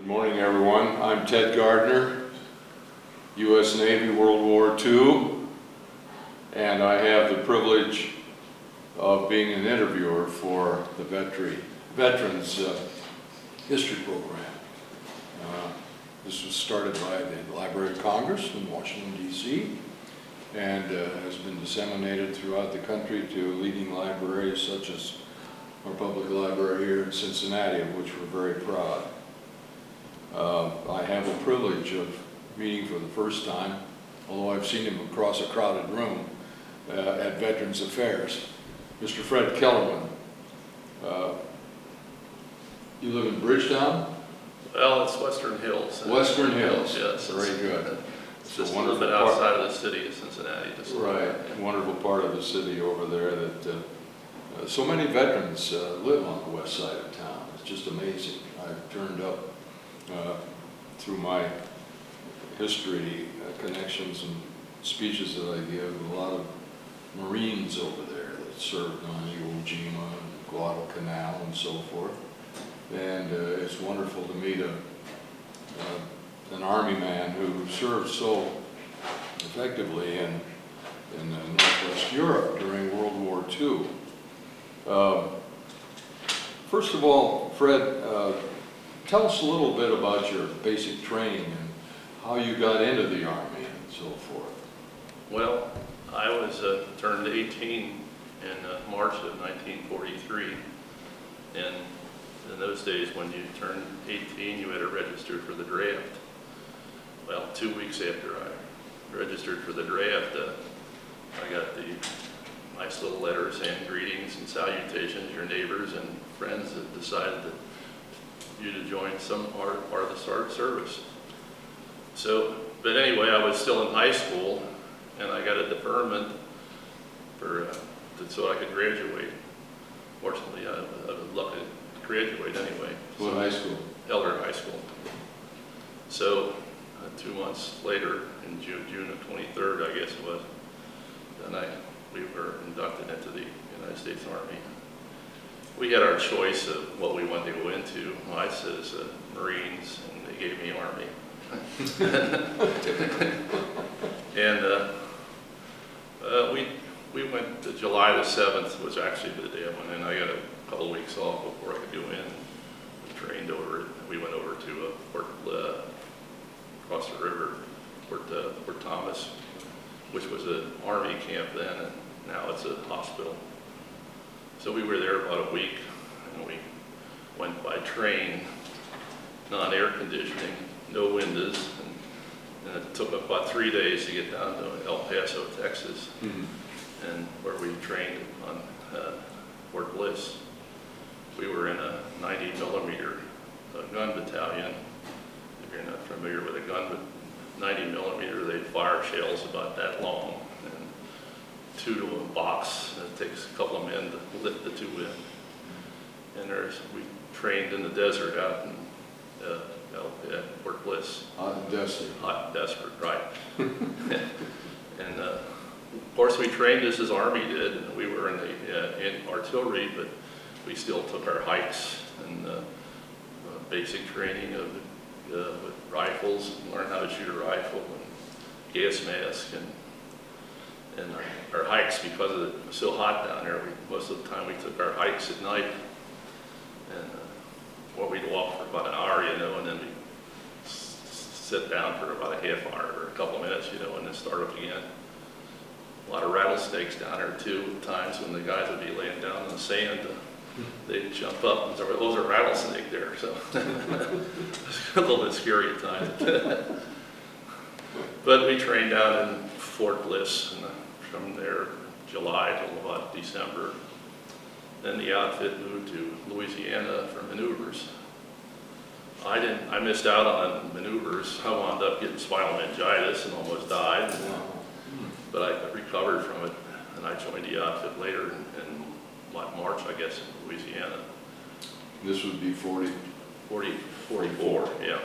morning, everyone. I'm Ted Gardner, U.S. Navy, World War II, and I have the privilege of being an interviewer for the Veterans History Program. This was started by the Library of Congress in Washington, D.C., and has been disseminated throughout the country to leading libraries such as our public library here in Cincinnati, of which we're very proud. I have the privilege of meeting for the first time, although I've seen him across a crowded room, at Veterans Affairs, Mr. Fred Kellerman. You live in Bridgetown? Well, it's Western Hills. Western Hills, yes. Very good. It's just a little bit outside of the city of Cincinnati. Just right, a wonderful part of the city over there that so many veterans live on the west side of town. It's just amazing. I've turned up through my history connections and speeches that I give, a lot of Marines over there that served on Iwo Jima and Guadalcanal and so forth. And it's wonderful to meet an Army man who served so effectively in Northwest Europe during World War II. First of all, Fred, tell us a little bit about your basic training and how you got into the Army and so forth. Well, I was turned 18 in March of 1943, and in those days when you turned 18 you had to register for the draft. Well, 2 weeks after I registered for the draft, I got the nice little letters saying greetings and salutations, your neighbors and friends that decided that you to join some part of the service. So, but anyway, I was still in high school, and I got a deferment so I could graduate. Fortunately, I was lucky to graduate anyway. What high school? Elder High School. So, 2 months later, in June of 23rd, I guess it was, then we were inducted into the United States Army. We had our choice of what we wanted to go into. I says Marines, and they gave me Army. And we went to July the 7th was actually the day I went in. I got a couple of weeks off before I could go in. We trained over. We went over to Fort across the river, Fort Thomas, which was an Army camp then, and now it's a hospital. So we were there about a week, and we went by train, non-air conditioning, no windows, and it took about 3 days to get down to El Paso, Texas, and where we trained on Fort Bliss. We were in a 90mm gun battalion. If you're not familiar with a gun, but 90mm, they fire shells about that long, and 2 to a box. And it takes a couple of men to lift the 2 in. And we trained in the desert out in at Fort Bliss. Hot and desperate. Hot and desperate, right. And of course we trained just as Army did, and we were in artillery, but we still took our hikes and basic training with rifles, learn how to shoot a rifle and gas mask, and our hikes, because it was so hot down there, most of the time we took our hikes at night, and we'd walk for about an hour, and then we'd sit down for about a half hour or a couple of minutes, and then start up again. A lot of rattlesnakes down there too, at times when the guys would be laying down in the sand, they'd jump up and say, well, there's a rattlesnake there, so it's a little bit scary at times. But we trained down in Fort Bliss, and from there, July till about December. Then the outfit moved to Louisiana for maneuvers. I missed out on maneuvers. I wound up getting spinal meningitis and almost died. But I recovered from it, and I joined the outfit later in March, I guess, in Louisiana. This would be 44, yeah.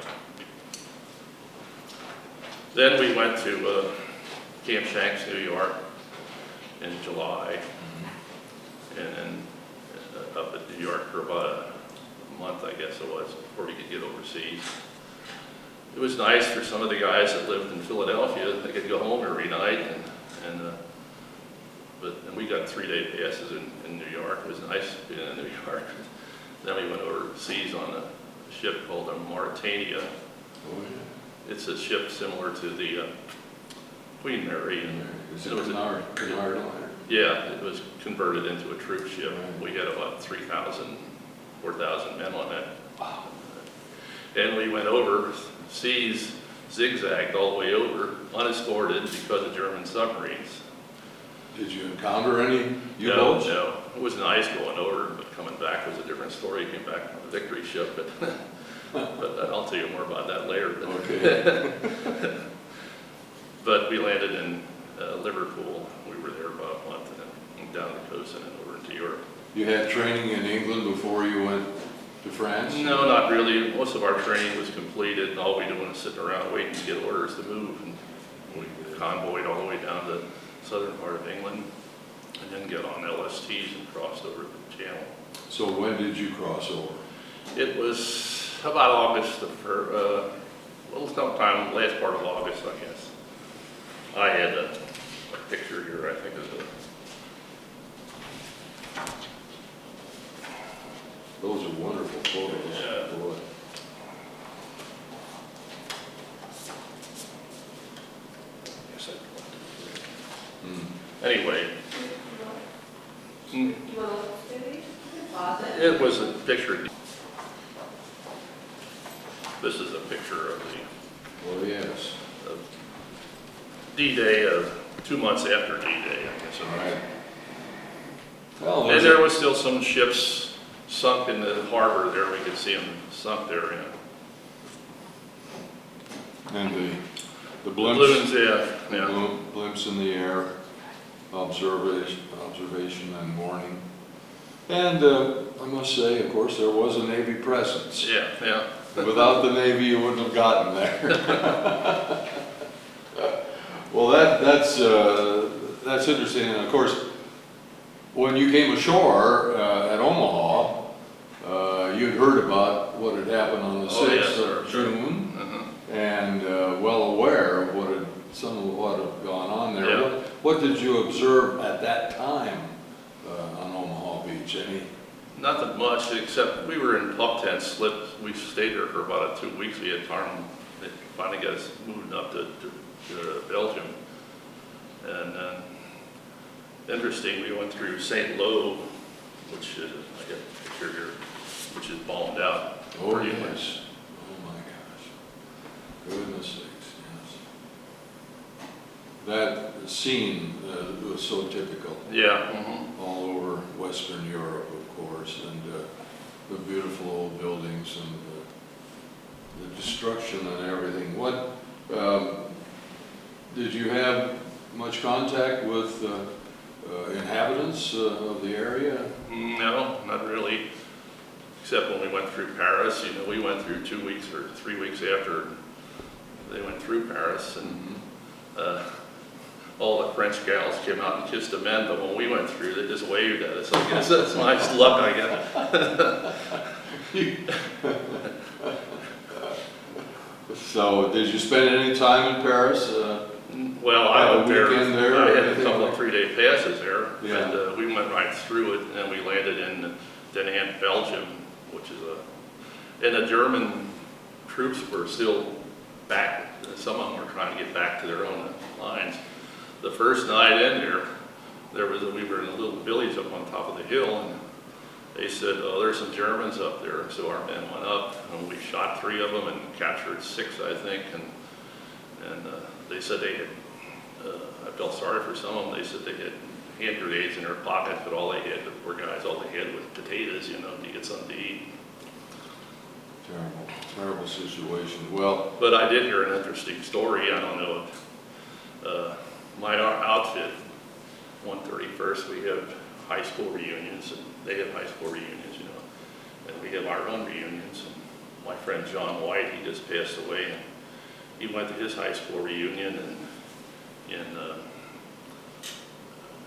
Then we went to Camp Shanks, New York in July, and then up at New York for about a month, I guess it was, before we could get overseas. It was nice for some of the guys that lived in Philadelphia. They could go home every night, but we got 3-day passes in New York. It was nice being in New York. Then we went overseas on a ship called the Mauritania. Oh, yeah. It's a ship similar to the Queen Mary. And Is it Canard liner? yeah, it was converted into a troop ship. Right. We had about 3,000, 4,000 men on it. Wow. And we went overseas, zigzagged all the way over, unescorted because of German submarines. Did you encounter any U-boats? No. It was nice going over, but coming back was a different story. Came back on a victory ship, but I'll tell you more about that later. Okay. But we landed in Liverpool. We were there about a month, and then down the coast and then over into Europe. You had training in England before you went to France? No, not really. Most of our training was completed, and all we did was sitting around waiting to get orders to move. And we convoyed all the way down to the southern part of England, and then get on LSTs and crossed over the channel. So when did you cross over? It was about August, sometime last part of August, I guess. I had a picture here, I think, of Those are wonderful photos. Yeah. Boy. Anyway, You want to look through these? Pause it. it was a picture. This is a picture of Oh, yes. the D-Day of 2 months after D-Day, I guess. All right. Well, And there was still some ships sunk in the harbor there. We could see them sunk there. Yeah. and the blimps. Balloons, yeah. Blimps in the air, observation and warning. And I must say, of course, there was a Navy presence. Yeah. Without the Navy, you wouldn't have gotten there. Well, that's interesting. And of course, when you came ashore at Omaha, you'd heard about what had happened on the 6th of June, and well aware of what had gone on there. Yeah. What did you observe at that time on Omaha Beach? Nothing much, except we were in pup tent slips. We stayed there for about 2 weeks. We had time. They finally got us moved up to Belgium. And interesting, we went through St. Lo, which is, I got a picture here, which is bombed out. Oh, yes. Oh, my gosh. Goodness sakes, yes. That scene was so typical. Yeah. All over Western Europe, of course, and the beautiful old buildings and the destruction and everything. What, did you have much contact with inhabitants of the area? No, not really. Except when we went through Paris. We went through 2 weeks or 3 weeks after they went through Paris, and all the French gals came out and kissed the men, but when we went through, they just waved at us. I guess that's nice luck, I guess. So, did you spend any time in Paris? Well, I went there. Weekend there, I had a anything couple like- of 3-day passes there, Yeah. and we went right through it, and then we landed in Den Haag, Belgium, which is and the German troops were still back. Some of them were trying to get back to their own lines. The first night in there, we were in a little village up on top of the hill, and they said, "Oh, there's some Germans up there." So our men went up, and we shot 3 of them and captured 6, I think. And they said they had. I felt sorry for some of them. They said they had hand grenades in their pocket, but all they had, the poor guys, all they had was potatoes, to get something to eat. Terrible situation. Well, But I did hear an interesting story. I don't know if my outfit, 131st, we have high school reunions, and they have high school reunions, and we have our own reunions. And my friend John White, he just passed away, and he went to his high school reunion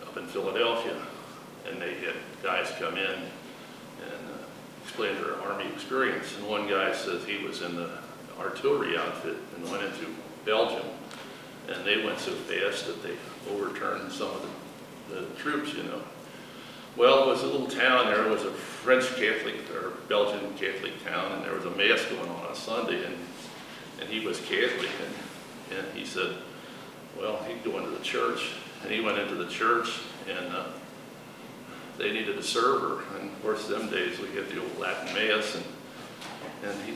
up in Philadelphia, and they had guys come in and explained their Army experience. And one guy says he was in the artillery outfit and went into Belgium. And they went so fast that they overturned some of the troops, you know. Well, it was a little town there. It was a French Catholic or Belgian Catholic town, and there was a mass going on Sunday, and he was Catholic, and he said, well, he'd go into the church, and he went into the church, and they needed a server, and of course, them days we had the old Latin Mass, and he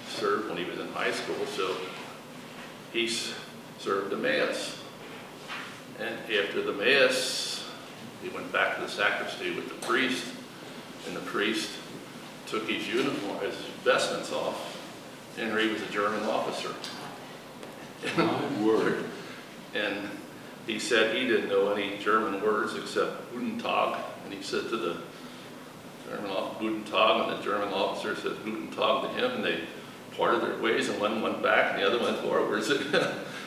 served when he was in high school, so he served the Mass, and after the Mass, he went back to the sacristy with the priest, and the priest took his uniform, his vestments off, and he was a German officer. My word. And he said he didn't know any German words except Guten Tag, and he said to the German officer, Guten Tag, and the German officer said Guten Tag to him, and they parted their ways, and one went back, and the other went forwards. I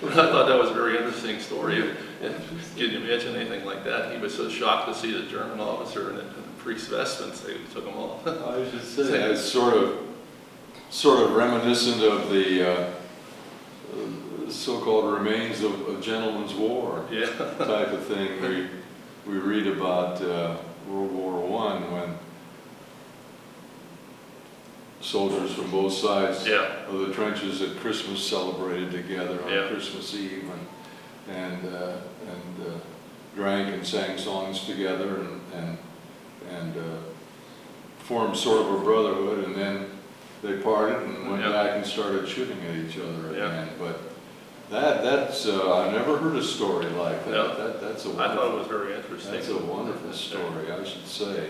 thought that was a very interesting story. And can you imagine anything like that? He was so shocked to see the German officer in the priest's vestments, they took him off. I should say it's sort of reminiscent of the so-called remains of a gentleman's war type of thing. We read about World War I when soldiers from both sides of the trenches at Christmas celebrated together on Christmas Eve and drank and sang songs together and formed sort of a brotherhood, and then they parted and went back and started shooting at each other again. But that's I've never heard a story like that. That's a wonderful, I thought it was very interesting. That's a wonderful story, I should say.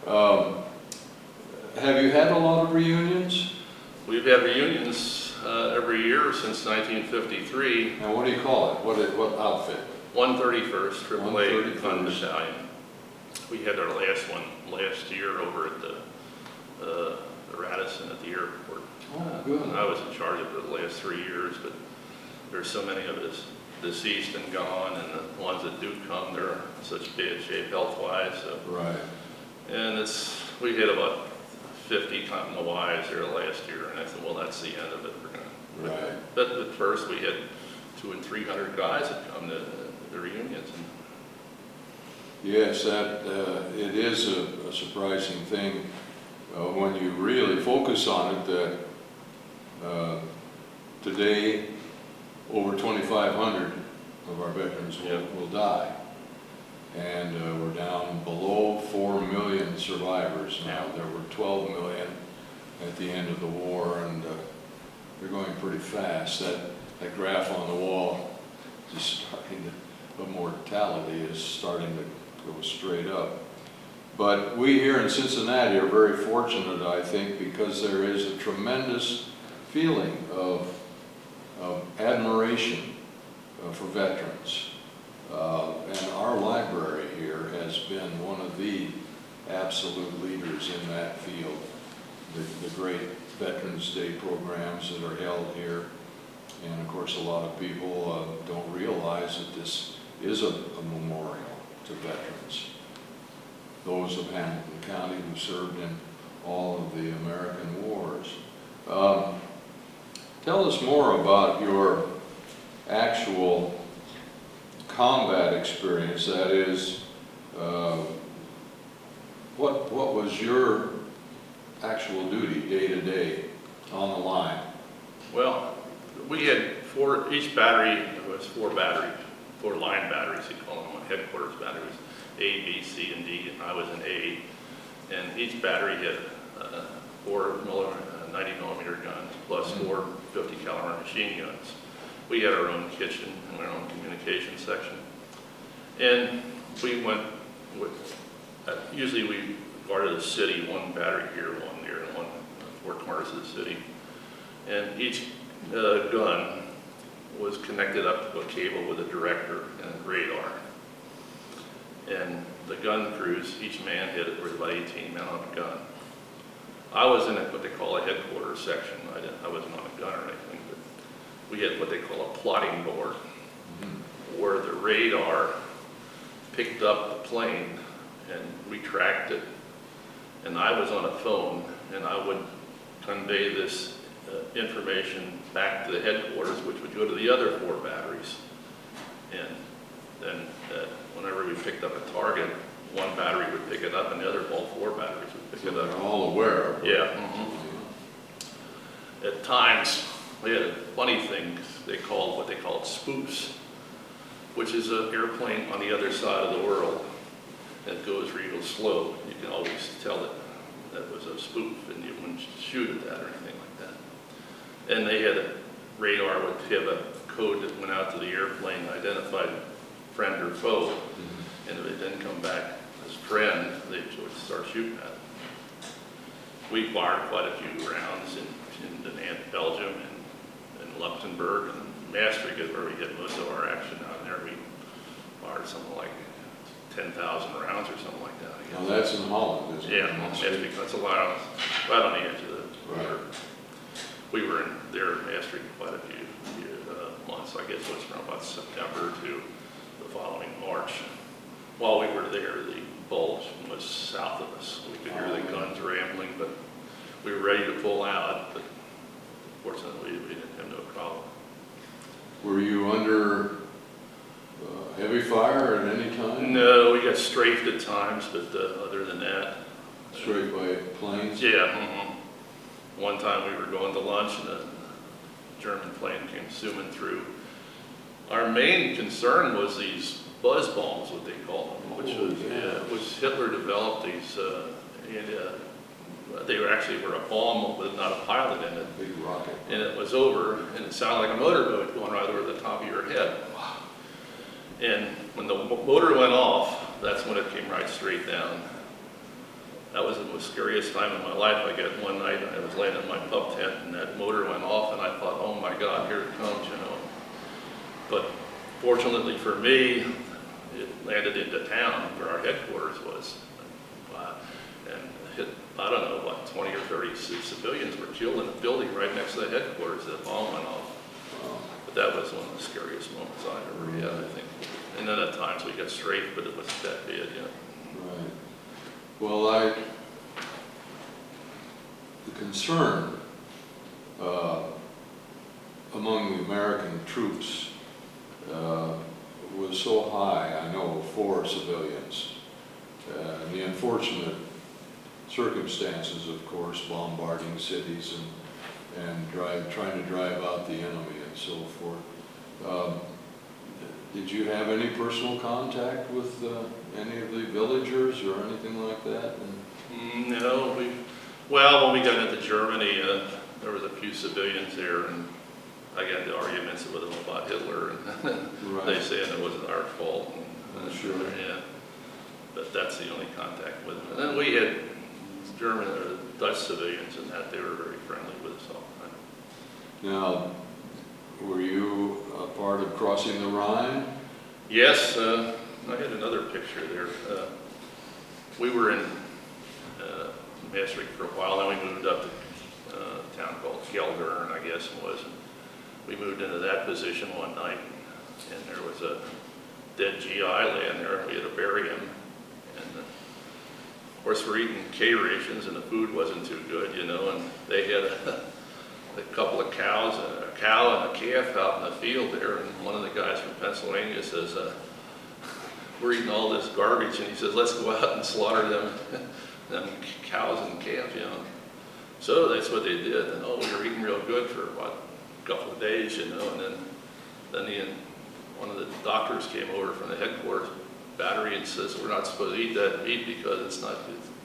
Have you had a lot of reunions? We've had reunions every year since 1953. And what do you call it? What outfit? 131st AAA Gun Battalion. We had our last one last year over at the Radisson at the airport. Oh, good. And I was in charge of it the last 3 years, but there's so many of us deceased and gone, and the ones that do come, they're in such bad shape health-wise. So. Right. And we had about 50 continental wives there last year, and I said, well, that's the end of it. We're gonna. Right. But at first, we had 200 and 300 guys that come to the reunions. Yes, it is a surprising thing when you really focus on it. That today, over 2,500 of our veterans will die. And we're down below 4 million survivors now. There were 12 million at the end of the war, and they're going pretty fast. That graph on the wall is starting to, the mortality is starting to go straight up. But we here in Cincinnati are very fortunate, I think, because there is a tremendous feeling of admiration for veterans. And our library here has been one of the absolute leaders in that field. The great Veterans Day programs that are held here. And of course, a lot of people don't realize that this is a memorial to veterans. Those of Hamilton County who served in all of the American wars. Tell us more about your actual combat experience. That is, what was your actual duty day to day on the line? Well, we had each battery was 4 batteries, 4 line batteries, you call them, headquarters batteries, A, B, C, and D, and I was an A. And each battery had 4 90 millimeter guns plus 4 50 caliber machine guns. We had our own kitchen and our own communication section. And we went with, usually we guarded the city, 1 battery here, 1 there, and 1 4 corners of the city. And each gun was connected up to a cable with a director and a radar. And the gun crews, each man had about 18 men on a gun. I was in what they call a headquarters section. I wasn't on a gun or anything, but we had what they call a plotting board, where the radar picked up the plane and we tracked it. and I was on a phone, and I would convey this information back to the headquarters, which would go to the other 4 batteries. And then whenever we picked up a target, one battery would pick it up, and the other, all 4 batteries would pick it up. They're all aware of it. Yeah. At times, we had a funny thing they called, what they called spoofs, which is an airplane on the other side of the world that goes real slow. You can always tell that was a spoof, and you wouldn't shoot at that or anything like that. And they had a radar would have a code that went out to the airplane, identified friend or foe, and if it didn't come back as friend, they would start shooting at it. We fired quite a few rounds in Belgium and Luxembourg and Maastricht is where we get most of our action down there. We fired something like 10,000 rounds or something like that. Now that's in Holland, isn't it? Yeah, Maastricht, that's a lot, right on the edge of the border. We were in there in Maastricht quite a few months. I guess it was from about September to the following March. While we were there, the Bulge was south of us. We could hear the guns rambling, but we were ready to pull out, but fortunately we didn't have no problem. Were you under heavy fire at any time? No, we got strafed at times, but other than that. Straight by planes? Yeah. One time we were going to lunch and a German plane came zooming through. Our main concern was these buzz bombs, what they call them, which was Hitler developed these, they were actually a bomb with not a pilot in it. Big rocket. And it was over, and it sounded like a motorboat going right over the top of your head. And when the motor went off, that's when it came right straight down. That was the most scariest time in my life. I got one night, I was laying in my pup tent, and that motor went off, and I thought, oh my God, here it comes, you know. But fortunately for me, it landed into town where our headquarters was. And hit, I don't know, what, 20 or 30 civilians were killed in a building right next to the headquarters. That bomb went off. But that was one of the scariest moments I ever had, I think. And then at times we got strafed, but it wasn't that bad, you know. Right. Well, the concern among the American troops was so high, I know, for civilians. The unfortunate circumstances, of course, bombarding cities and trying to drive out the enemy and so forth. Did you have any personal contact with any of the villagers or anything like that? No, well, when we got into Germany, there was a few civilians there, and I got into arguments with them about Hitler, and Right. they saying it wasn't our fault. And, Sure. Yeah, but that's the only contact with them. And then we had German or Dutch civilians, and that they were very friendly with us all the time. Now, were you a part of crossing the Rhine? Yes, I had another picture there. We were in Maastricht for a while, then we moved up to a town called Kellerman, I guess it was. We moved into that position one night, and there was a dead GI laying there. We had to bury him. And of course, we're eating K rations, and the food wasn't too good, you know, and they had a couple of cows, a cow and a calf out in the field there, and one of the guys from Pennsylvania says, we're eating all this garbage, and he says, let's go out and slaughter them cows and calves, you know. So that's what they did, and we were eating real good for what, a couple of days, you know, and then one of the doctors came over from the headquarters battery and says, we're not supposed to eat that meat because it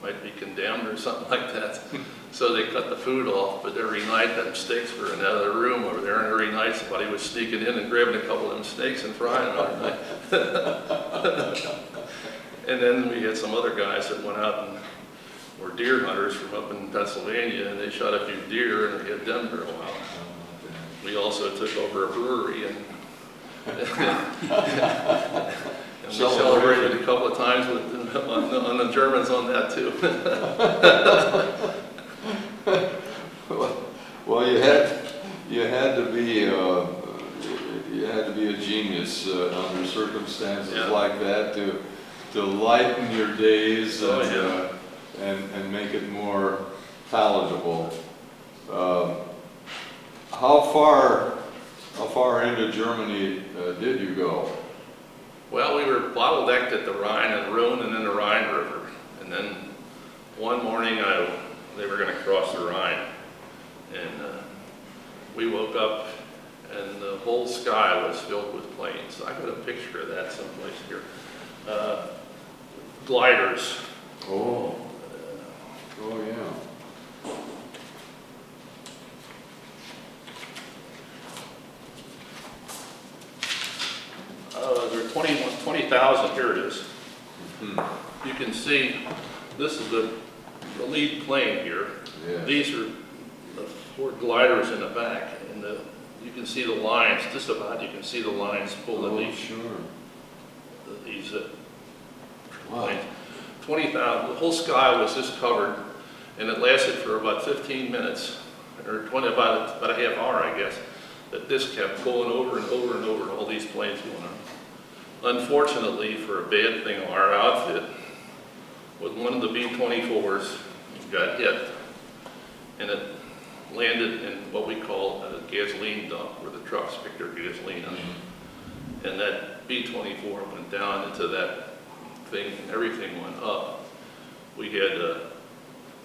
might be condemned or something like that. So they cut the food off, but every night them steaks were in another room over there, and every night somebody was sneaking in and grabbing a couple of them steaks and frying them every night. And then we had some other guys that went out and were deer hunters from up in Pennsylvania, and they shot a few deer, and we had them for a while. We also took over a brewery, and we celebrated a couple of times on the Germans on that too. Well, you had to be a genius under circumstances like that to lighten your days and make it more palatable. How far into Germany did you go? Well, we were bottlenecked at the Rhine and Rhone and then the Rhine River. And then one morning they were going to cross the Rhine. And we woke up and the whole sky was filled with planes. I got a picture of that someplace here. Gliders. Oh, yeah. There are 20,000, here it is. Mm-hmm. You can see, this is the lead plane here. Yes. These are the 4 gliders in the back, and you can see the lines, just about you can see the lines pulling Oh, sure. these Wow. planes. 20,000, the whole sky was just covered, and it lasted for about 15 minutes, or about a half hour, I guess, that this kept going over and over and over, all these planes going on. Unfortunately, for a bad thing, our outfit, with one of the B-24s, got hit, and it landed in what we call a gasoline dump, where the trucks pick their gasoline up. And that B-24 went down into that thing, and everything went up. We had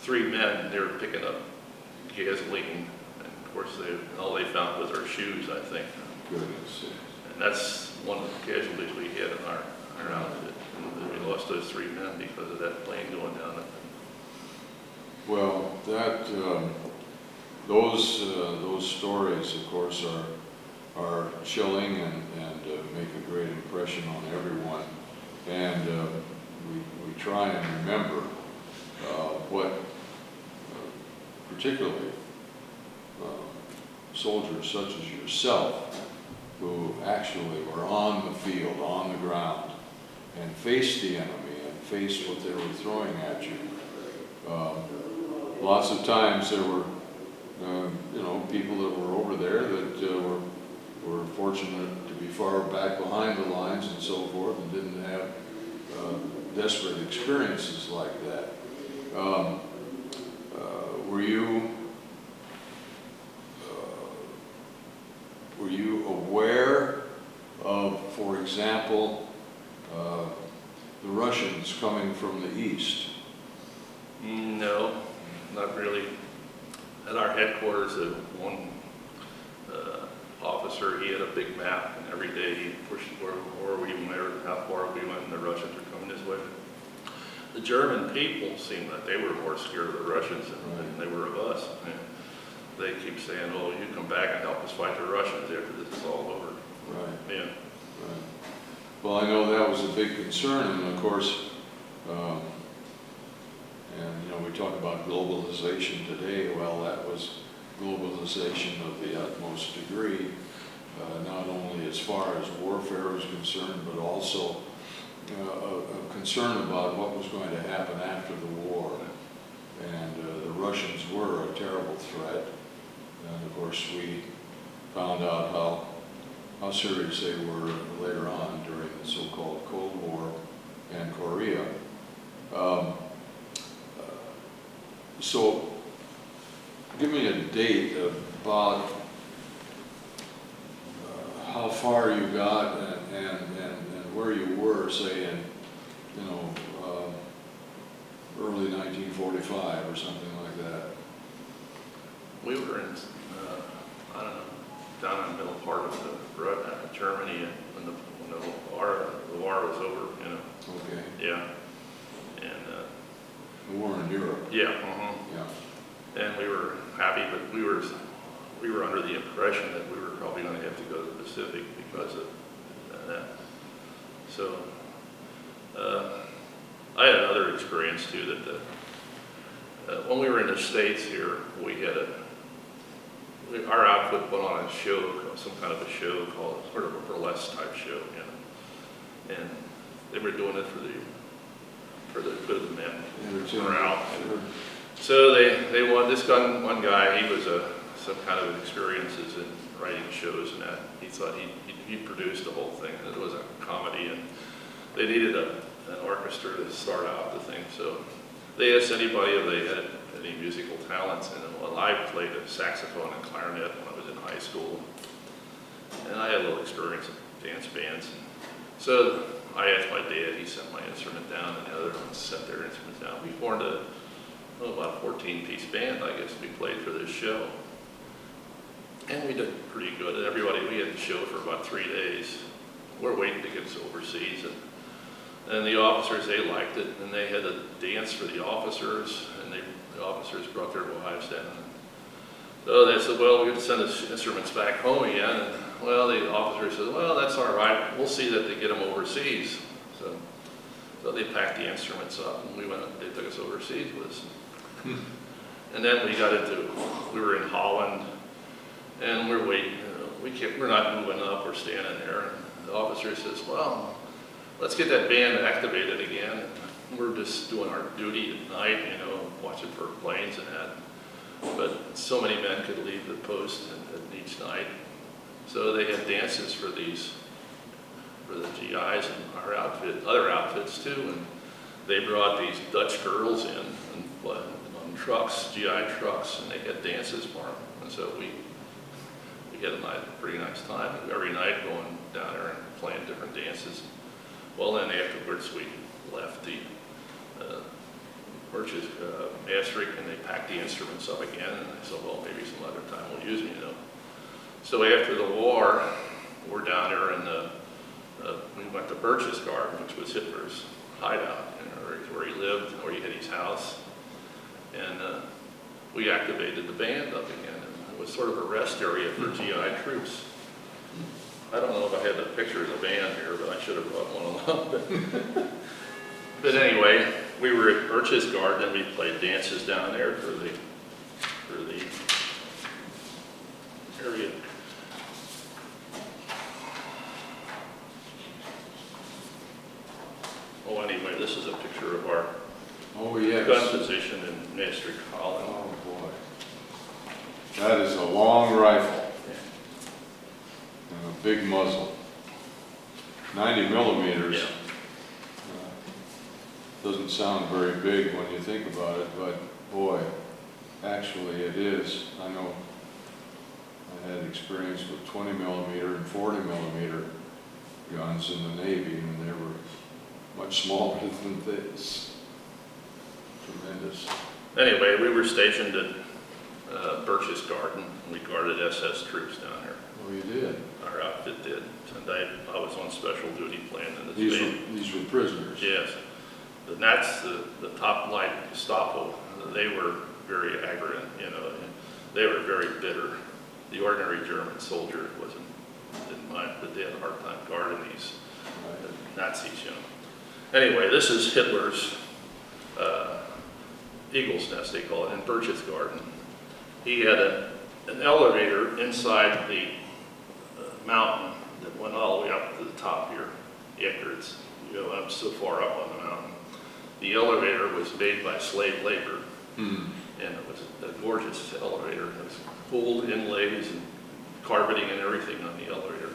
3 men, they were picking up gasoline, and of course all they found was our shoes, I think. Goodness. And that's one of the casualties we had in our outfit. And we lost those 3 men because of that plane going down. Well, those stories, of course, are chilling and make a great impression on everyone. And we try and remember what, particularly soldiers such as yourself, who actually were on the field, on the ground, and faced the enemy and faced what they were throwing at you. Lots of times there were, people that were over there that were fortunate to be far back behind the lines and so forth, and didn't have desperate experiences like that. Were you aware of, for example, the Russians coming from the east? No, not really. At our headquarters, one officer, he had a big map, and every day he pushed where we went, how far we went, and the Russians were coming this way. The German people seemed that they were more scared of the Russians than they were of us. And they keep saying, "Oh, you come back and help us fight the Russians after this is all over." Right. Yeah. Right. Well, I know that was a big concern, and of course, we talk about globalization today. Well, that was globalization of the utmost degree, not only as far as warfare is concerned, but also a concern about what was going to happen after the war. And the Russians were a terrible threat. And of course, we found out how serious they were later on during the so-called Cold War and Korea. So, give me a date about how far you got and where you were, say in early 1945 or something like that. We were in, I don't know, down in the middle part of Germany when the war was over, Okay. Yeah. And The war in Europe. yeah. Yeah. And we were happy, but we were under the impression that we were probably going to have to go to the Pacific because of that. So I had another experience too, that when we were in the States here, we had our outfit put on a show, some kind of a show called sort of a burlesque type show, and they were doing it for the good of the men. Morale. So they wanted this one guy. He was some kind of experiences in writing shows and that. He thought he produced the whole thing, and it was a comedy, and they needed an orchestra to start out the thing. So they asked anybody if they had any musical talents, and well, I played a saxophone and clarinet when I was in high school, and I had a little experience in dance bands. So I asked my dad, he sent my instrument down, and the other ones sent their instruments down. We formed about a 14-piece band, I guess, we played for this show. And we did pretty good. Everybody, we had the show for about 3 days. We're waiting to get us overseas. And the officers, they liked it, and they had a dance for the officers, and the officers brought their wives down. So they said, well, we're going to send the instruments back home again. And, well, the officer said, well, that's all right. We'll see that they get them overseas. So they packed the instruments up, and they took us overseas with us. And then we were in Holland, and we're waiting. We're not moving up. We're standing there. And the officer says, well, let's get that band activated again. And we're just doing our duty at night, watching for planes and that. But so many men could leave the post at each night. So they had dances for the GIs and our outfit, other outfits too. And they brought these Dutch girls in on trucks, GI trucks, and they had dances for them. And so we had a pretty nice time every night going down there and playing different dances. Well, then afterwards we left the purchase Maastricht, and they packed the instruments up again, and I said, well, maybe some other time we'll use them, So after the war, we're down there, and we went to Berchtesgaden, which was Hitler's hideout, where he lived, where he had his house, and we activated the band up again. And it was sort of a rest area for GI troops. I don't know if I had the picture of the band here, but I should have brought one along. But anyway, we were at Berchtesgaden, and we played dances down there for the area. Oh, anyway, this is a picture of our gun position in Maastricht, Holland. Oh boy, that is a long rifle and a big muzzle. 90 millimeters. Yeah. Doesn't sound very big when you think about it, but boy, actually it is. I know I had experience with 20 millimeter and 40 millimeter guns in the Navy, and they were much smaller than this. Tremendous. Anyway, we were stationed at Berchtesgaden, and we guarded SS troops down there. Oh, you did? Our outfit did. And I was on special duty playing in this band. These were prisoners? Yes. The Nats, the top line Gestapo, they were very arrogant, they were very bitter. The ordinary German soldier didn't mind, but they had a hard time guarding these Nazis, Anyway, this is Hitler's Eagle's Nest, they call it, in Berchtesgaden. He had an elevator inside the mountain that went all the way up to the top here, after it's, I'm so far up on the mountain. The elevator was made by slave labor, and it was a gorgeous elevator. It was gold inlays and carpeting and everything on the elevator.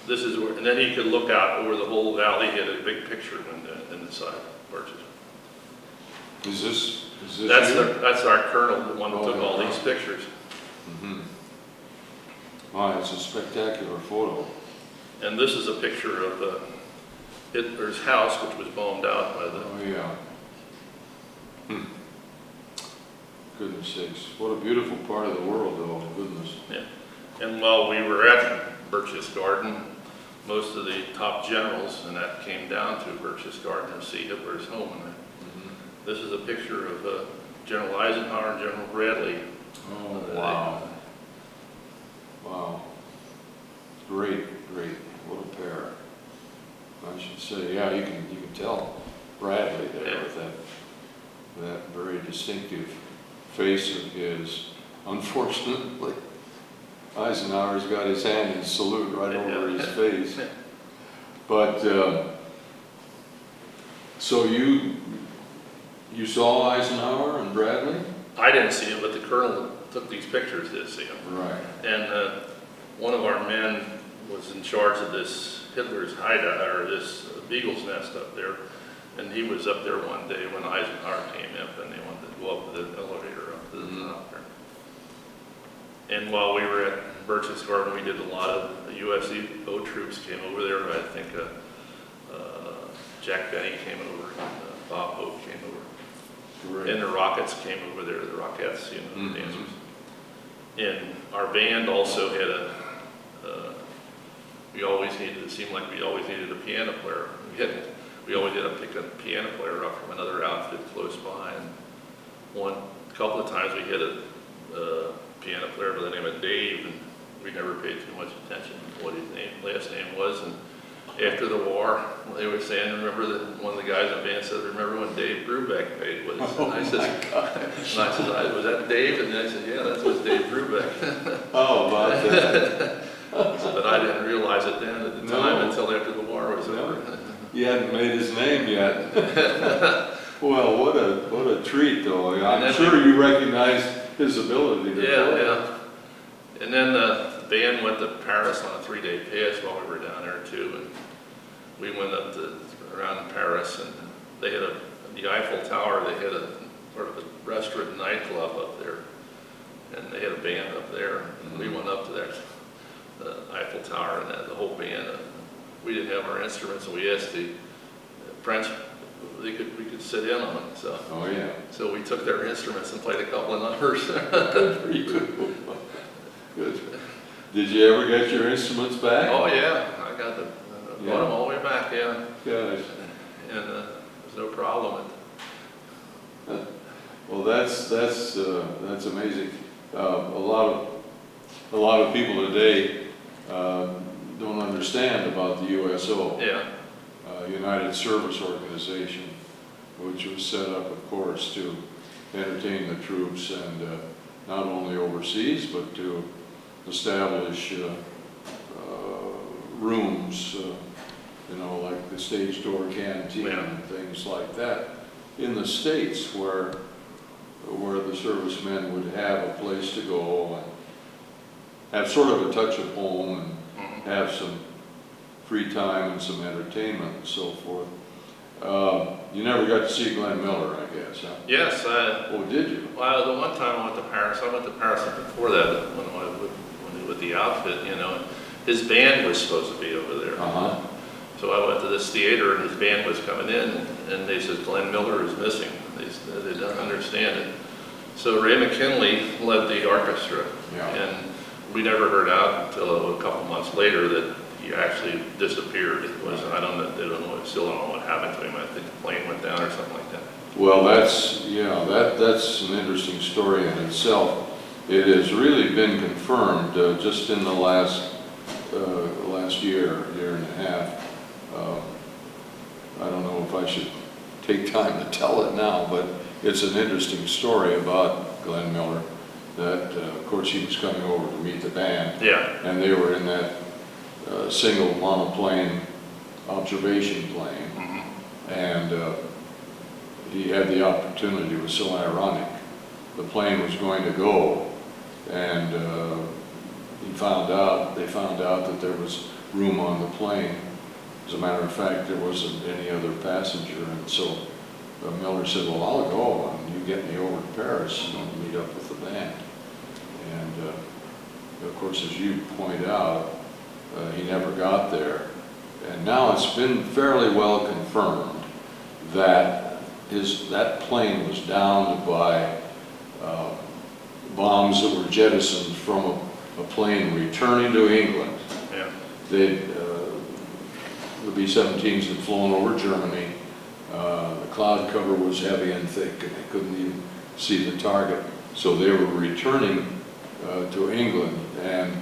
This is where, and then he could look out over the whole valley. He had a big picture in the side of Berchtesgaden. Is this That's our colonel, the one who took all these pictures. Wow, it's a spectacular photo. And this is a picture of Hitler's house, which was bombed out by the... Oh, yeah. Goodness sakes. What a beautiful part of the world, though. Goodness. Yeah. And while we were at Berchtesgaden, most of the top generals, and that came down to Berchtesgaden to see Hitler's home. And this is a picture of General Eisenhower and General Bradley. Oh, wow. Wow. Great. What a pair. I should say, yeah, you can tell Bradley there with that very distinctive face of his. Unfortunately, Eisenhower's got his hand in salute right over his face. But so you saw Eisenhower and Bradley? I didn't see him, but the colonel took these pictures to see him. Right. And one of our men was in charge of this Hitler's hideout, or this Beagle's Nest up there, And he was up there one day when Eisenhower came up and they wanted to go up with the elevator up to the top there. And while we were at Birch's Garden, we did a lot of USO troops came over there. I think Jack Benny came over, and Bob Hope came over. Great. And the Rockets came over there, the Rockettes, you know, the dancers. And our band also had we always needed, it seemed like we always needed a piano player. We always had to pick a piano player up from another outfit close by. And couple of times we had a piano player by the name of Dave, and we never paid too much attention to what his last name was. And after the war, they were saying, remember that one of the guys in the band said, remember when Dave Brubeck paid was? And I said, was that Dave? And I said, yeah, that was Dave Brubeck. Oh, about that. But I didn't realize it then at the time until after the war was over. You hadn't made his name yet. Well, what a treat, though. I'm sure you recognized his ability to play. Yeah. And then the band went to Paris on a 3-day pass while we were down there too. And we went up around Paris, and they had the Eiffel Tower. They had a sort of a restaurant and nightclub up there, and they had a band up there. And we went up to the Eiffel Tower, and the whole band. We didn't have our instruments, and we asked the French we could sit in on it. So. Oh yeah. So we took their instruments and played a couple of numbers. Good for you. Good. Did you ever get your instruments back? Oh yeah, I got brought them all the way back. Yeah. Gosh. And there's no problem. Well, that's amazing. A lot of people today don't understand about the USO. Yeah. United Service Organization, which was set up, of course, to entertain the troops and not only overseas, but to establish rooms, like the stage door canteen and things like that in the States, where the servicemen would have a place to go and have sort of a touch of home and have some free time and some entertainment and so forth. You never got to see Glenn Miller, I guess, huh? Yes. Oh, did you? Well, the one time I went to Paris before that when I went with the outfit, his band was supposed to be over there. Uh-huh. So I went to this theater, and his band was coming in, and they said, Glenn Miller is missing. They don't understand it. So Ray McKinley led the orchestra, and we never heard out until a couple months later that he actually disappeared. It was, I don't know, still don't know what happened to him. I think the plane went down or something like that. Well, that's an interesting story in itself. It has really been confirmed just in the last year and a half. I don't know if I should take time to tell it now, but it's an interesting story about Glenn Miller. That, of course, he was coming over to meet the band. Yeah. And they were in that single monoplane observation plane. Mm-hmm. And he had the opportunity. It was so ironic. The plane was going to go, and they found out that there was room on the plane. As a matter of fact, there wasn't any other passenger, and so Miller said, well, I'll go, and you get me over to Paris and meet up with the band. And of course, as you point out, he never got there. And now it's been fairly well confirmed that that plane was downed by bombs that were jettisoned from a plane returning to England. Yeah. The B-17s had flown over Germany. The cloud cover was heavy and thick, and they couldn't even see the target. So they were returning to England, and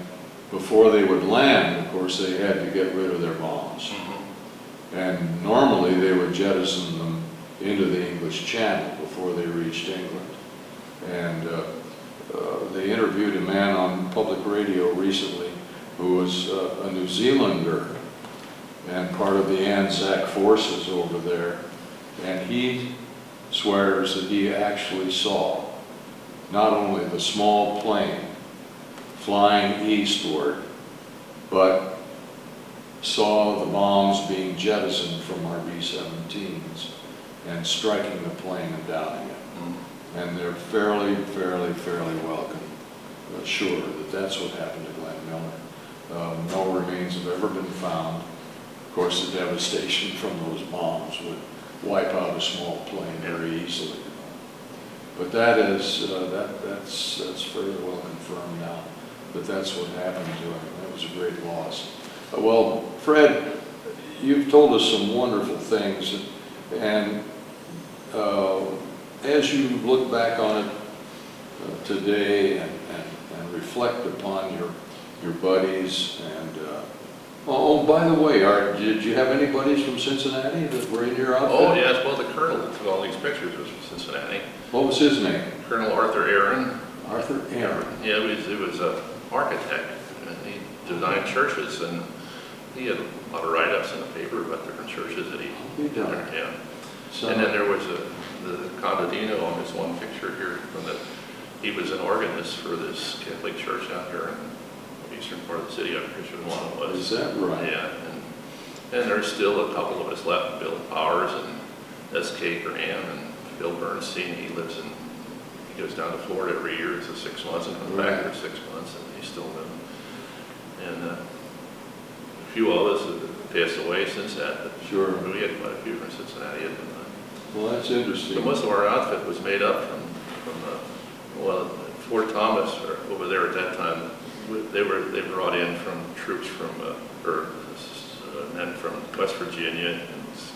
before they would land, of course, they had to get rid of their bombs. Mm-hmm. And normally they would jettison them into the English Channel before they reached England. And they interviewed a man on public radio recently who was a New Zealander and part of the Anzac forces over there. And he swears that he actually saw not only the small plane flying eastward, but saw the bombs being jettisoned from our B-17s. and striking the plane and downing it. And they're fairly welcome, sure that that's what happened to Glenn Miller. No remains have ever been found. Of course, the devastation from those bombs would wipe out a small plane very easily. But that is, that's fairly well confirmed now, that that's what happened to him. That was a great loss. Well, Fred, you've told us some wonderful things, and as you look back on it today and reflect upon your buddies and oh, by the way, did you have any buddies from Cincinnati that were in your outfit? Oh, yes. Well, the colonel that took all these pictures was from Cincinnati. What was his name? Colonel Arthur Aaron. Arthur Aaron. Yeah, he was an architect. And he designed churches, and he had a lot of write-ups in the paper about different churches that he done. Yeah. So, and then there was the contadino on this one picture here from he was an organist for this Catholic church out here in the eastern part of the city. I'm pretty sure one it was. is that right? Yeah, and there's still a couple of us left, Bill Powers and S.K. Graham and Bill Bernstein. He goes down to Florida every year for 6 months and comes back for 6 months, and he's still living. And a few of us have passed away since that, but sure. We had quite a few from Cincinnati at the time. Well, that's interesting. So most of our outfit was made up from Fort Thomas over there at that time. They brought in from troops from men from West Virginia and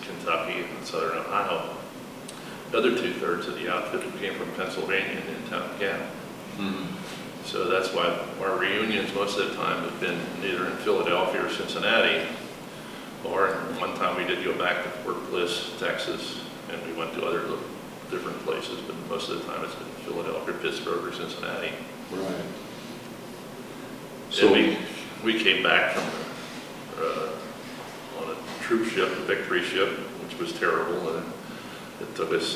Kentucky and Southern Ohio. The other 2/3 of the outfit came from Pennsylvania and in-town camp. So that's why our reunions most of the time have been either in Philadelphia or Cincinnati, or one time we did go back to Fort Bliss, Texas, and we went to other different places, but most of the time it's been Philadelphia, Pittsburgh, or Cincinnati. Right. So we came back from on a troop ship, a victory ship, which was terrible, and it took us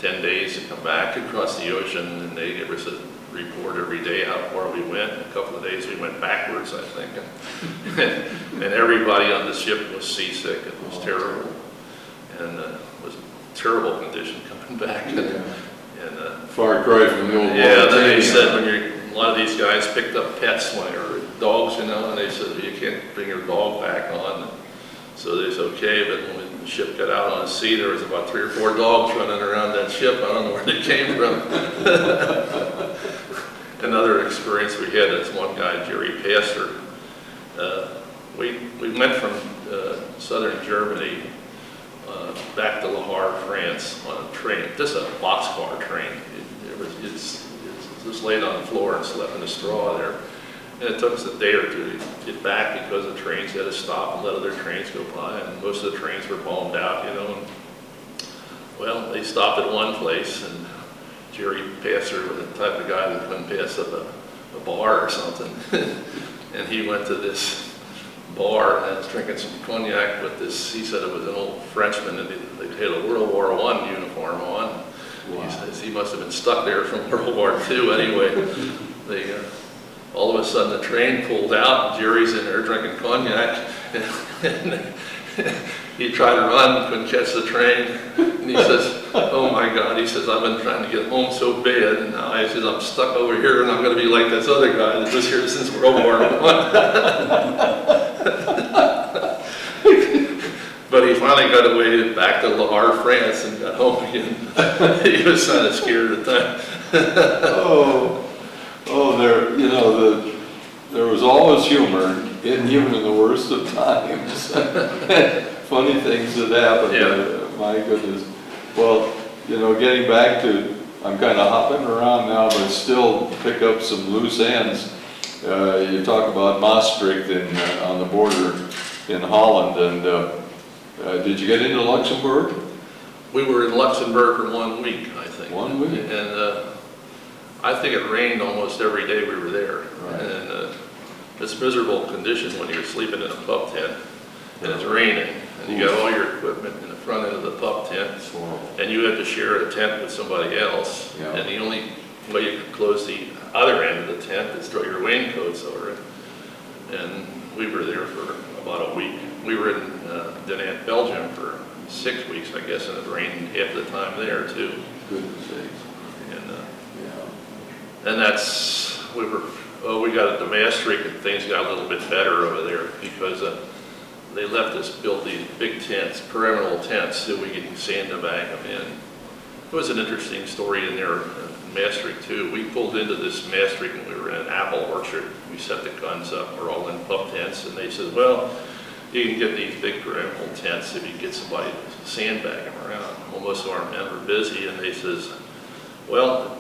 10 days to come back across the ocean, and they gave us a report every day how far we went. In a couple of days we went backwards, I think, and everybody on the ship was seasick. It was terrible, and it was a terrible condition coming back. Far cry from the old. Yeah, then they said a lot of these guys picked up pets when they were dogs, and they said you can't bring your dog back on. So they said okay, but when the ship got out on the sea, there was about 3 or 4 dogs running around that ship. I don't know where they came from. Another experience we had is one guy, Jerry Pastor. We went from southern Germany back to Le Havre, France on a train, just a boxcar train. It was laid on the floor and slept in the straw there. And it took us a day or two to get back because the trains had to stop and let other trains go by, and most of the trains were bombed out, And, well, they stopped at one place, and Jerry Passer was the type of guy that couldn't pass up a bar or something. And he went to this bar and was drinking some cognac with this, he said it was an old Frenchman, and they had a World War I uniform on. Wow. He says he must have been stuck there from World War II anyway. All of a sudden the train pulled out, and Jerry's in there drinking cognac, and he tried to run, couldn't catch the train, and he says, oh my God, he says, I've been trying to get home so bad, and now he says, I'm stuck over here, and I'm going to be like this other guy that was here since World War I. But he finally got away back to Le Havre, France, and got home again. He was kind of scared at the time. There was always humor, even in the worst of times. Funny things that happened. Yeah. My goodness. Well, getting back to, I'm kind of hopping around now, but still pick up some loose ends. You talk about Maastricht on the border in Holland, and did you get into Luxembourg? We were in Luxembourg for 1 week, I think. 1 week? And I think it rained almost every day we were there. Right. And it's miserable condition when you're sleeping in a pub tent and it's raining, and you got all your equipment in the front end of the pub tent, and you have to share a tent with somebody else. Yeah. And the only way you can close the other end of the tent is throw your raincoats over it. And we were there for about a week. We were in Belgium for 6 weeks, I guess, and it rained half the time there too. Goodness sakes. And Yeah. and that's, we got a Damascus and things got a little bit better over there because they left us build these big tents, perimeter tents, so we could sandbag them in. It was an interesting story in there in Maastricht too. We pulled into this Maastricht and we were in an apple orchard. We set the guns up, we're all in pup tents, and they said, well, you can get these big perimeter tents if you get somebody to sandbag them around. Well, most of our men were busy, and they says, well,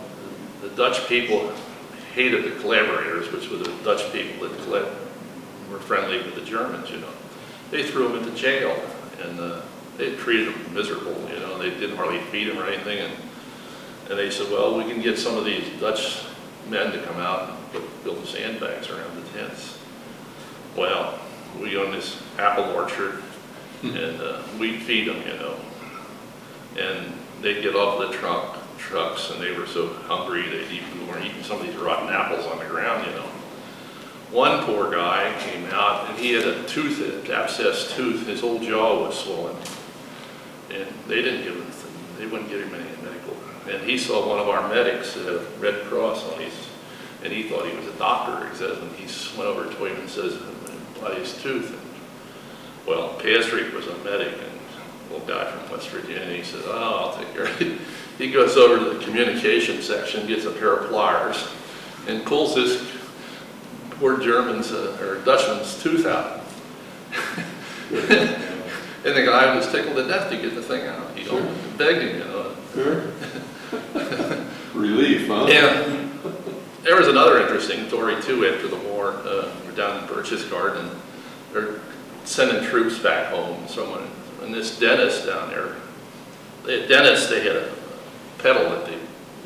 the Dutch people hated the collaborators, which were the Dutch people that were friendly with the Germans, you know. They threw them into jail, and they treated them miserable, you know. They didn't hardly feed them or anything, and they said, well, we can get some of these Dutch men to come out and build sandbags around the tents. Well, we own this apple orchard, and we'd feed them, you know. And they'd get off the trucks, and they were so hungry they weren't eating some of these rotten apples on the ground, you know. One poor guy came out, and he had a tooth, an abscessed tooth. His whole jaw was swollen, and they wouldn't give him any medical. And he saw one of our medics that had a Red Cross on his, and he thought he was a doctor. He says, and he went over to him and says, by his tooth. And, well, Patrick was a medic, and a little guy from West Virginia, and he said, oh, I'll take care of it. He goes over to the communication section, gets a pair of pliers, and pulls this poor German's, or Dutchman's tooth out. And the guy was tickled to death to get the thing out. He almost begged him, you know. Sure. Relief, huh? Yeah. There was another interesting story too after the war. We're down in Birch's Garden. They're sending troops back home. And this dentist down there, they had a pedal that they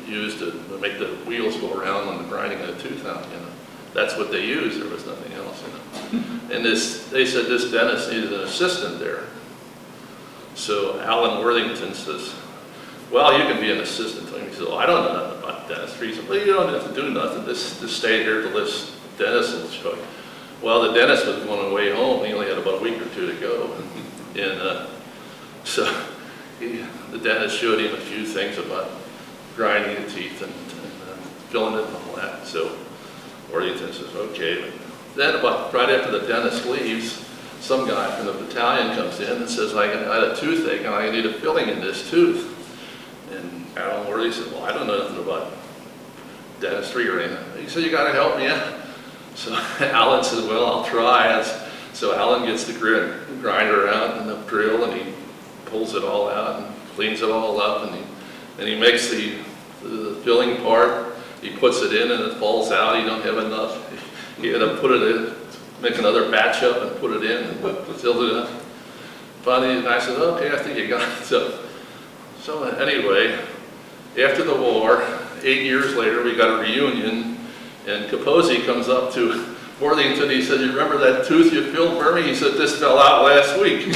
used to make the wheels go around when they're grinding a tooth out, you know. That's what they used. There was nothing else, you know. And they said this dentist needed an assistant there. So Alan Worthington says, well, you can be an assistant to him. He said, well, I don't know nothing about dentistry. He said, well, you don't have to do nothing. Just stay here till this dentist will show you. Well, the dentist was on the way home. He only had about a week or two to go. And so the dentist showed him a few things about grinding the teeth and filling it and all that. So Worthington says, okay. But then about right after the dentist leaves, some guy from the battalion comes in and says, I had a toothache and I need a filling in this tooth. And Alan Worthington said, well, I don't know nothing about dentistry or anything. He said, you got to help me out. So Alan says, well, I'll try. So Alan gets the grinder out and the drill, and he pulls it all out and cleans it all up, and he makes the filling part. He puts it in and it falls out. You don't have enough. You got to put it in, make another batch up and put it in and fill it up. Finally, I said, okay, I think you got it. So anyway, after the war, 8 years later, we got a reunion, and Capozzi comes up to Worthington. He said, you remember that tooth you filled for me? He said, this fell out last week.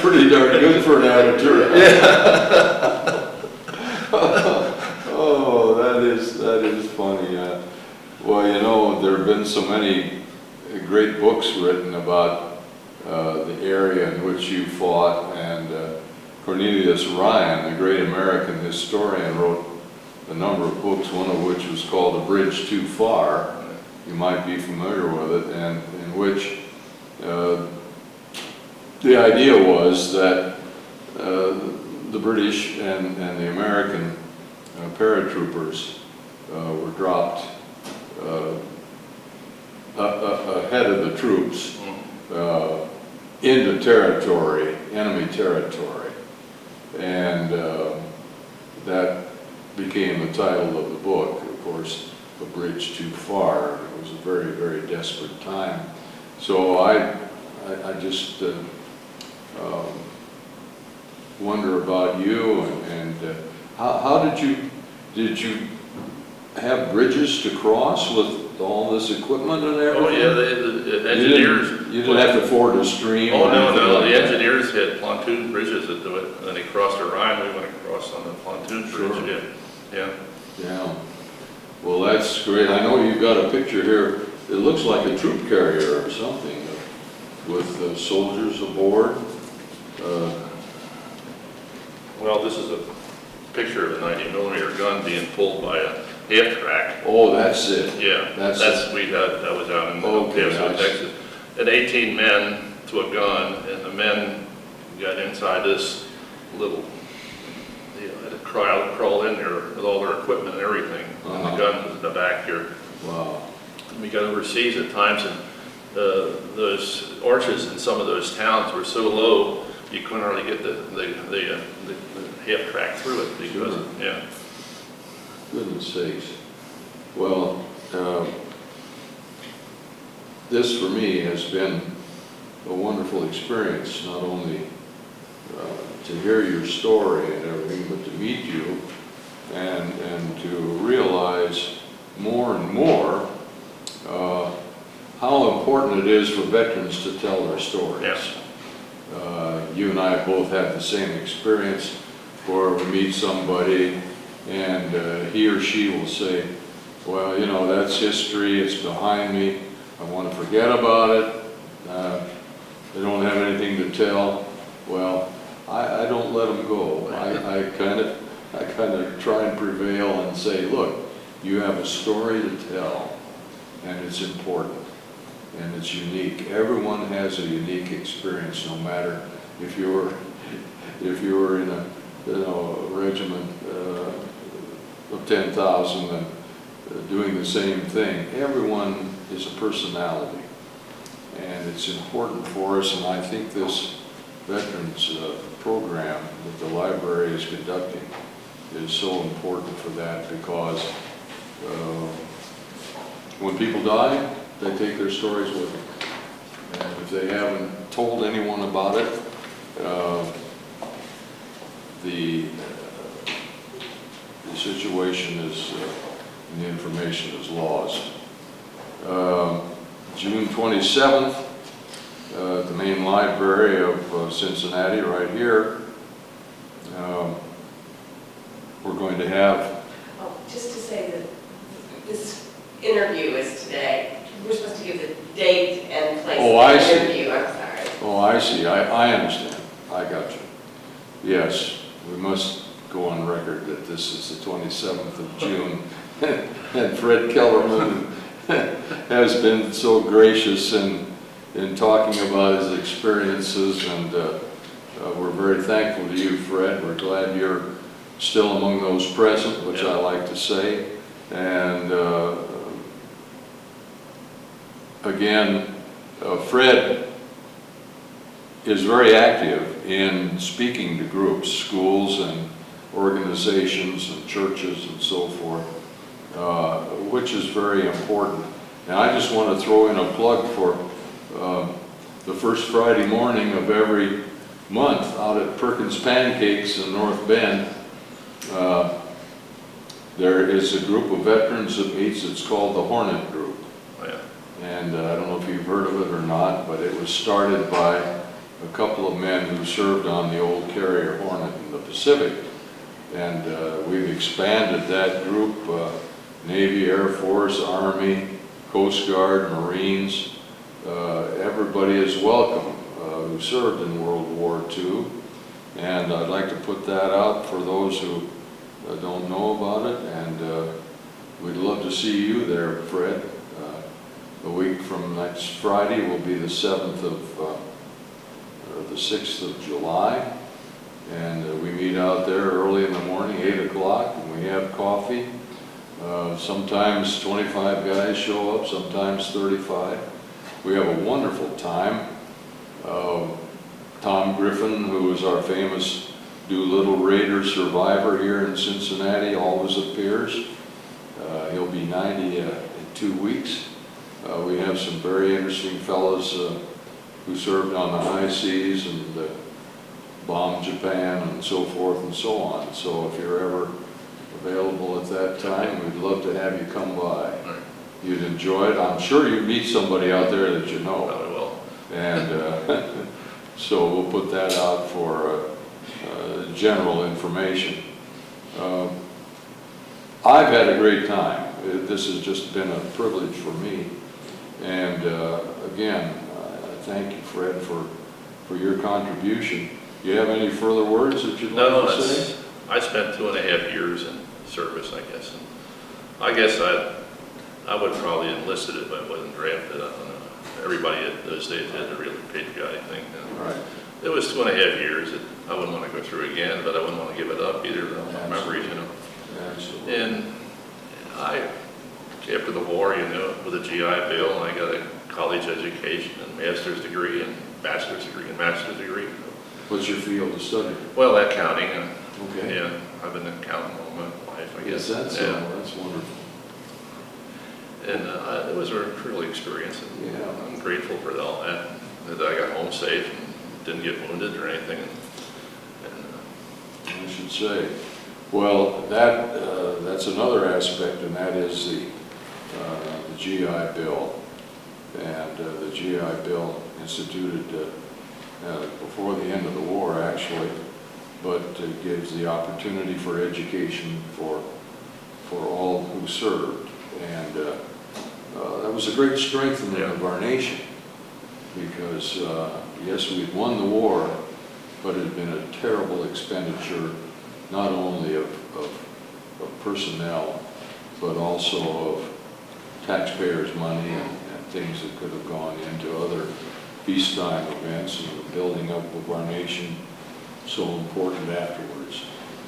Pretty darn good for an amateur. Yeah. Oh, that is funny. Well, you know, there have been so many great books written about the area in which you fought, and Cornelius Ryan, the great American historian, wrote a number of books, one of which was called A Bridge Too Far. You might be familiar with it, and in which the idea was that the British and the American paratroopers were dropped ahead of the troops into territory, enemy territory, and that became the title of the book. Of course, A Bridge Too Far. It was a very, very desperate time. So I just wonder about you, and how did you have bridges to cross with all this equipment and everything? Oh yeah, the engineers. You didn't have to ford a stream? Oh or no, anything no, like the that? engineers had pontoon bridges that do it, and then they crossed the Rhine. We went across on the pontoon bridge. Sure. Yeah. Yeah. Well, that's great. I know you've got a picture here. It looks like a troop carrier or something. with soldiers aboard. Well, this is a picture of a 90mm gun being pulled by a half-track. Oh, that's it. Yeah, That's that was out in Okay, Paso, I see. Texas. And 18 men to a gun, and the men got inside this little, had to crawl in there with all their equipment and everything. And the gun was in the back here. Wow. And we got overseas at times, and those arches in some of those towns were so low, you couldn't hardly get the half track through it because, Sure. yeah. Goodness sakes. Well, this for me has been a wonderful experience, not only to hear your story and everything, but to meet you and to realize more and more how important it is for veterans to tell their stories. Yeah. You and I both had the same experience where we meet somebody and he or she will say, well, you know, that's history, it's behind me, I want to forget about it, they don't have anything to tell. Well, I don't let them go. I kind of try and prevail and say, look, you have a story to tell, and it's important, and it's unique. Everyone has a unique experience, no matter if you were in a regiment of 10,000 and doing the same thing. Everyone is a personality, and it's important for us. And I think this veterans program that the library is conducting is so important for that, because when people die, they take their stories with them. And if they haven't told anyone about it, the situation is, and the information is lost. June 27th, at the main library of Cincinnati, right here, we're going to have... Oh, just to say that this interview is today. We're supposed to give the date and place Oh, I of the see. interview. I'm sorry. Oh, I see. I understand. I got you. Yes, we must go on record that this is the 27th of June. And Fred Kellerman has been so gracious in talking about his experiences, and we're very thankful to you, Fred. We're glad you're still among those present, which I like to say. And again, Fred is very active in speaking to groups, schools and organizations and churches and so forth, which is very important. And I just want to throw in a plug for the first Friday morning of every month out at Perkins Pancakes in North Bend. There is a group of veterans that meets. It's called the Hornet Group. Oh, yeah. And I don't know if you've heard of it or not, but it was started by a couple of men who served on the old carrier Hornet in the Pacific. And we've expanded that group, Navy, Air Force, Army, Coast Guard, Marines. Everybody is welcome who served in World War II. And I'd like to put that out for those who don't know about it. And we'd love to see you there, Fred. A week from next Friday will be the 7th of, the 6th of July. And we meet out there early in the morning, 8 o'clock, and we have coffee. Sometimes 25 guys show up, sometimes 35. We have a wonderful time. Tom Griffin, who is our famous Doolittle Raider survivor here in Cincinnati, always appears. He'll be 90 in 2 weeks. We have some very interesting fellows who served on the high seas and bombed Japan and so forth and so on. So if you're ever available at that time, we'd love to have you come by. Right. You'd enjoy it. I'm sure you'd meet somebody out there that you know. Probably will. And so we'll put that out for general information. I've had a great time. This has just been a privilege for me. And again, I thank you, Fred, for your contribution. Do you have any further words that you'd No, like to say? I spent 2.5 years in service, I guess. And I guess I would probably enlisted if I wasn't drafted. I don't know. Everybody at those days had a really patriotic thing. Right. It was 2.5 years that I wouldn't want to go through again, but I wouldn't want to give it up either. Memories, you know. Absolutely. And after the war, you know, with a GI Bill, I got a college education and master's degree and bachelor's degree and master's degree. What's your field of study? Well, accounting. Okay. Yeah, I've been an accountant all my life, I guess. Yes, that's wonderful. And it was a really experience. And Yeah. I'm grateful for all that I got home safe and didn't get wounded or anything. I should say. Well, that's another aspect, and that is the GI Bill. And the GI Bill instituted before the end of the war, actually, but gives the opportunity for education for all who served. And that was a great strengthening of our nation, because yes, we'd won the war, but it had been a terrible expenditure, not only of personnel, but also of taxpayers' money and things that could have gone into other peacetime events and the building up of our nation, so important afterwards.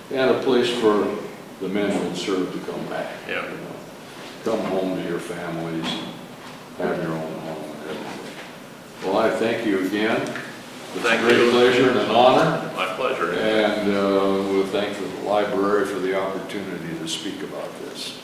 And a place for the men who served to come back. Yeah. You know, come home to your families and have your own home and everything. Well, I thank you again. It's Thank a great you. pleasure and an honor. My pleasure. And we'll thank the library for the opportunity to speak about this.